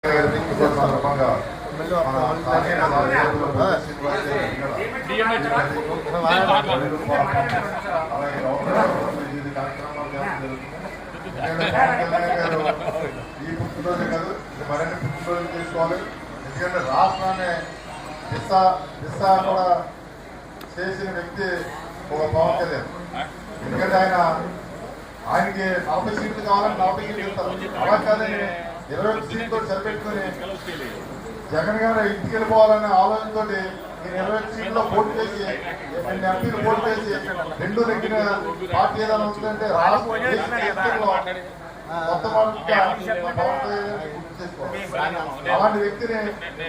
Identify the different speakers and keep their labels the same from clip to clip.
Speaker 1: ఈ పుట్టినరోజే కాదు మరిన్ని పుట్టినరోజులు చేసుకోవాలి. ఎందుకంటే రాష్ట్రాన్ని దిశ కూడా చేసిన వ్యక్తి ఒక పవన్ కళ్యాణ్. ఎందుకంటే ఆయనకి 40 సీట్లు కావాలని 40 సీట్లు ఇస్తారు. అలా కాదని 21 సీట్లతో సరిపెట్టుకుని జగన్ గారు ఇంటికి వెళ్ళిపోవాలనే ఆలోచనతో నేను 21 సీట్లో పోటీ చేసి 2 ఎంపీలు పోటీ చేసి 2 నెగ్గిన పార్టీ ఏదైనా ఉంటుందంటే రాష్ట్ర కొత్త అలాంటి వ్యక్తిని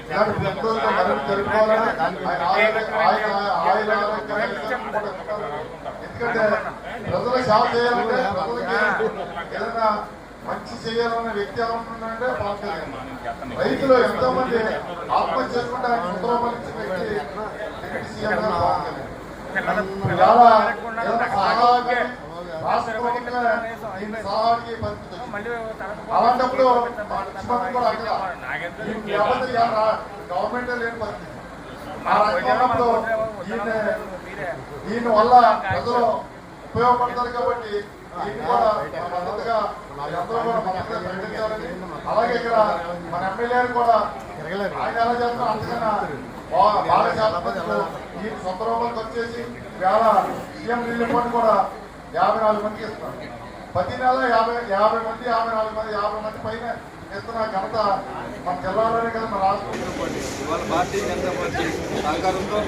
Speaker 1: ఇలాంటి పుట్టినరోజుతో మరింత జరుపుకోవాలని ఎందుకంటే ప్రజలకు సేవ చేయాలంటే ప్రజలకి ఏదైనా మంచి చేయాలన్న వ్యక్తి ఏమంటుందంటే పవన్ కళ్యాణ్. రైతులు ఎంతో మంది ఆత్మహత్య చేసుకుంటే ఆయన సుందరమలించిన వ్యక్తి డిప్యూటీ సీఎం గారు పవన్ కళ్యాణ్. రాష్ట్ర ప్రభుత్వం దీన్ని సలహాకి పరిస్థితి. అలాంటప్పుడు ముఖ్యమంత్రి కూడా అక్కడ గవర్నమెంట్ లేని పరిస్థితి. ఆ రకంలో దీని వల్ల ప్రజలు ఉపయోగపడతారు కాబట్టి దీన్ని కూడా మద్దతుగా అందరూ కూడా మద్దతుగా ప్రకటించాలని, అలాగే ఇక్కడ మన ఎమ్మెల్యేలు కూడా ఆయన ఎలా చేస్తున్నారు అంతకన్నా బాగా చేస్తున్నారు. ఈ సొంత రూపాయలకు వచ్చేసి వేళ సీఎం రిలీఫ్ ఫండ్ కూడా 54 మందికి ఇస్తున్నారు. ప్రతి నెల 50 మంది 54 మంది 50 మంది పైన ఇస్తున్న ఘనత మన జిల్లాలోనే కదా మన రాష్ట్రం.
Speaker 2: ఇవాళ భారతీయ జనతా పార్టీ సహకారంతో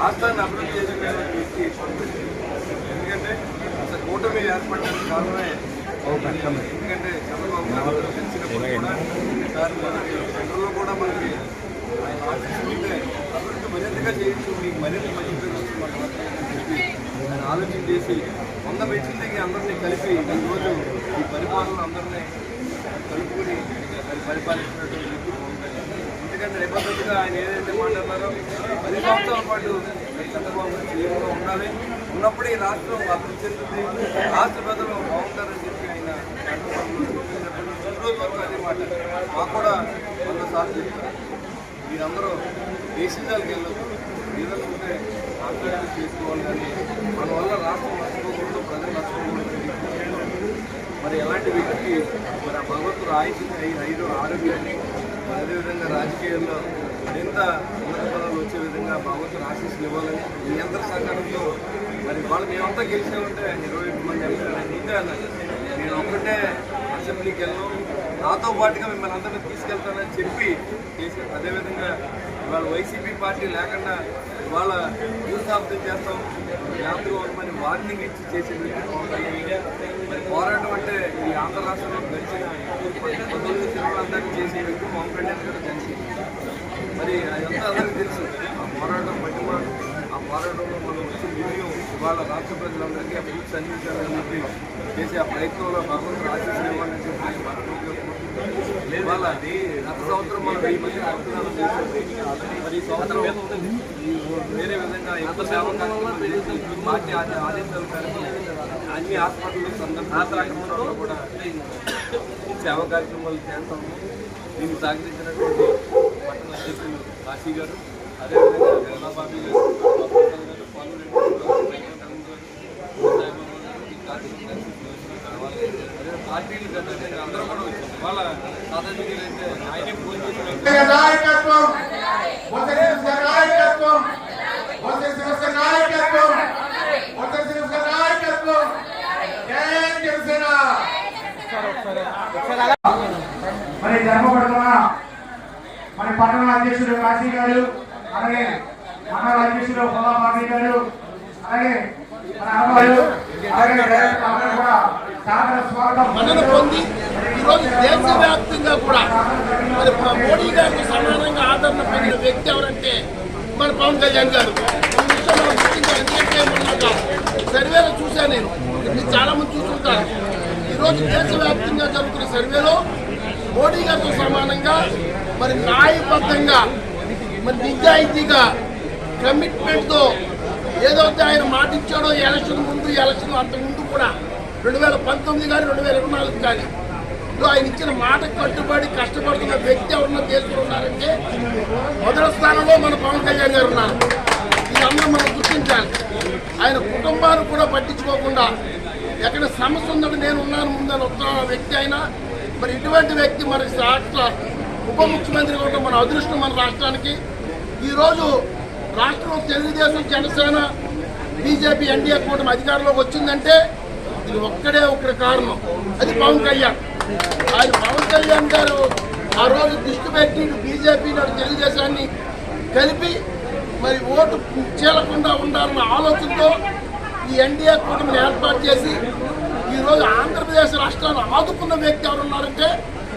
Speaker 2: రాష్ట్రాన్ని అభివృద్ధి చేసే వ్యక్తి. ఎందుకంటే అసలు కూటమి ఏర్పడడానికి కారణమే ఎందుకంటే చంద్రబాబు నాయుడు తెలిసినప్పుడు సెంట్రల్లో కూడా మనకి ఆయన ఆశిస్తుంటే అభివృద్ధి మరింతగా చేయొచ్చు, మీకు మరింత మంచి పేరు వస్తుంది చెప్పి ఆయన ఆలోచన చేసి 100 మెట్ల దిగి అందరినీ కలిపి ఈరోజు ఈ పరిపాలన అందరినీ కలుపుకుని పరిపాలించినటువంటి వ్యక్తి బాగుంటుంది. ఎందుకంటే నిబద్ధతగా ఆయన ఏదైతే మాట్లాడారో 10 సంవత్సరాల పాటు చంద్రబాబు సీఎంగా ఉండాలి, ఉన్నప్పుడే ఈ రాష్ట్రం అభివృద్ధి చెందుతుంది, రాష్ట్ర ప్రజలు బాగుంటారని చెప్పి ఆయన రోజు వరకు అదే మాట మాకు కూడా 100 సార్లు చెప్తారు. మీరందరూ దేశాలకు వెళ్ళదు, ఏదైనా ఉంటే మాట్లాడి చేసుకోవాలి, కానీ మన వల్ల రాష్ట్రం నష్టపోకూడదు, ప్రజలు నష్టపోకూడదు. మరి ఎలాంటి వ్యక్తికి మరి ఆ భగవంతుడు ఐదు ఆరోగ్యాన్ని అదేవిధంగా రాజకీయాల్లో మరింత ఉన్నత పదాలు వచ్చే విధంగా భగవంతుడు ఆశీస్సులు ఇవ్వాలని మీ అందరి సహకారంతో మరి వాళ్ళు మేమంతా గెలిచామంటే 21 మంది ముందే అన్నారు. నేను ఒక్కటే అసెంబ్లీకి వెళ్ళాం, నాతో పాటుగా మిమ్మల్ని అందరినీ తీసుకెళ్తానని చెప్పి చేశాను. అదేవిధంగా ఇవాళ వైసీపీ పార్టీ లేకుండా ఇవాళ భూస్థాపితం చేస్తాం యాంత్రికమని వార్నింగ్ ఇచ్చి చేసే మరి పోరాటం అంటే ఈ ఆంధ్ర రాష్ట్రంలో గడిచిన 19 తిరుగులందరినీ చేసే వ్యక్తి పవన్ కళ్యాణ్ గారు కలిసి మరి అదంతా అందరికీ తెలుసు. ఆ పోరాటం పట్టిమ ఆ పోరాటంలో మనం వచ్చిన విజయం ఇవాళ రాష్ట్ర ప్రజలందరికీ అభివృద్ధి అందించాలని చెప్పి చేసే ఆ ప్రయత్నంలో భగవంతుడు ఆశీస్సులు ఇవ్వాలని చెప్పి ఇవాళ గత సంవత్సరం మనం 1000 మంది రక్తదానం చేశాం. మరి ఈ సంవత్సరం వేరే విధంగా ఎక్కువ సేవా కార్యక్రమాలు చేసి పార్టీ ఆదేశాల మేరకు అన్ని హాస్పిటల్ సందర్భంలో కూడా సేవా కార్యక్రమాలు చేస్తాము. దీన్ని సహకరించినటువంటి పట్టణ అధ్యక్షులు కాశీ గారు, అదేవిధంగా గల్లాబాబీ గారు, పార్టీలు అందరూ కూడా వచ్చారు. వాళ్ళ సాధారణ అయితే ఆయనే ఫోన్ చేసి
Speaker 3: మరి జన్మపడుతున్న మన పట్టణ అధ్యక్షుడు కాశీ గారు, అలాగే మండల అధ్యక్షుడు గల్లాబాబీ గారు, అలాగే మన అమ్మాయిలు
Speaker 4: మన్నన పొంది ఈరోజు దేశవ్యాప్తంగా కూడా మరి మోడీ గారికి సమానంగా ఆదరణ పొందిన వ్యక్తి ఎవరంటే మన పవన్ కళ్యాణ్ గారు. ఎందుకంటే మొన్న సర్వేలో చూశాను నేను, చాలా మంది చూస్తుంటారు. ఈరోజు దేశవ్యాప్తంగా జరుగుతున్న సర్వేలో మోడీ గారితో సమానంగా మరి న్యాయబద్ధంగా మరి నిజాయితీగా కమిట్మెంట్తో ఏదైతే ఆయన మాట ఇచ్చాడో ఎలక్షన్ ముందు ఎలక్షన్ అంతకుముందు కూడా 2019 కానీ 2024 కానీ ఆయన ఇచ్చిన మాటకు కట్టుబడి కష్టపడుతున్న వ్యక్తి ఎవరన్నా దేశంలో ఉన్నారంటే మొదటి స్థానంలో మన పవన్ కళ్యాణ్ గారు ఉన్నారు. ఇదంతా మనం గుర్తించాలి. ఆయన కుటుంబాన్ని కూడా పట్టించుకోకుండా ఎక్కడ సమస్య ఉందని నేను ఉన్నాను ముందని వస్తున్న వ్యక్తి అయినా మరి ఇటువంటి వ్యక్తి మరి రాష్ట్ర ఉప ముఖ్యమంత్రి కూడా మన అదృష్టం మన రాష్ట్రానికి. ఈరోజు రాష్ట్రంలో తెలుగుదేశం, జనసేన, బీజేపీ, ఎన్డీఏ కూటమి అధికారంలోకి వచ్చిందంటే ఇది ఒక్కడే కారణం, అది పవన్ కళ్యాణ్. ఆయన పవన్ కళ్యాణ్ గారు ఆ రోజు దృష్టి పెట్టి బీజేపీ నాడు తెలుగుదేశాన్ని కలిపి మరి ఓటు చీలకుండా ఉండాలన్న ఆలోచనతో ఈ ఎన్డీఏ కూటమిని ఏర్పాటు చేసి ఈరోజు ఆంధ్రప్రదేశ్ రాష్ట్రాన్ని ఆదుకున్న వ్యక్తి ఎవరున్నారంటే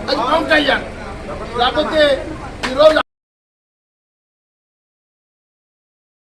Speaker 4: అది పవన్ కళ్యాణ్. లేకపోతే ఈరోజు